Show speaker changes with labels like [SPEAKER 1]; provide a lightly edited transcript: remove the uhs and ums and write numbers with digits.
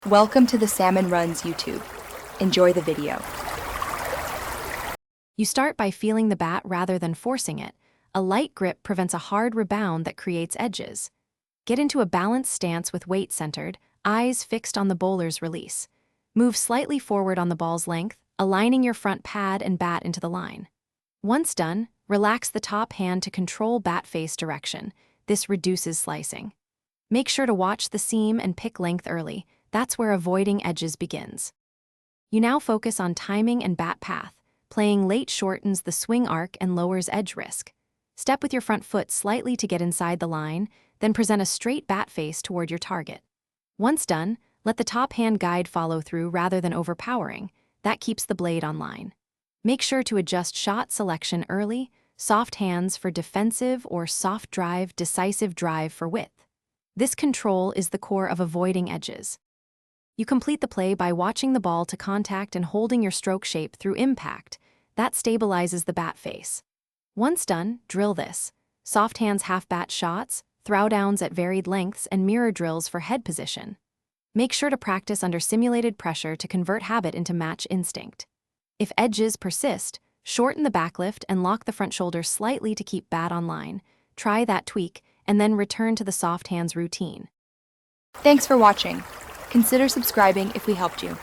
[SPEAKER 1] Welcome to the Salmon Runs YouTube. Enjoy the video.
[SPEAKER 2] You start by feeling the bat rather than forcing it. A light grip prevents a hard rebound that creates edges. Get into a balanced stance with weight centered, eyes fixed on the bowler's release. Move slightly forward on the ball's length, aligning your front pad and bat into the line. Once done, relax the top hand to control bat face direction. This reduces slicing. Make sure to watch the seam and pick length early. That's where avoiding edges begins. You now focus on timing and bat path. Playing late shortens the swing arc and lowers edge risk. Step with your front foot slightly to get inside the line, then present a straight bat face toward your target. Once done, let the top hand guide follow through rather than overpowering. That keeps the blade on line. Make sure to adjust shot selection early, soft hands for defensive or soft drive, decisive drive for width. This control is the core of avoiding edges. You complete the play by watching the ball to contact and holding your stroke shape through impact. That stabilizes the bat face. Once done, drill this. Soft hands half-bat shots, throwdowns at varied lengths, and mirror drills for head position. Make sure to practice under simulated pressure to convert habit into match instinct. If edges persist, shorten the backlift and lock the front shoulder slightly to keep bat on line. Try that tweak, and then return to the soft hands routine.
[SPEAKER 1] Thanks for watching. Consider subscribing if we helped you.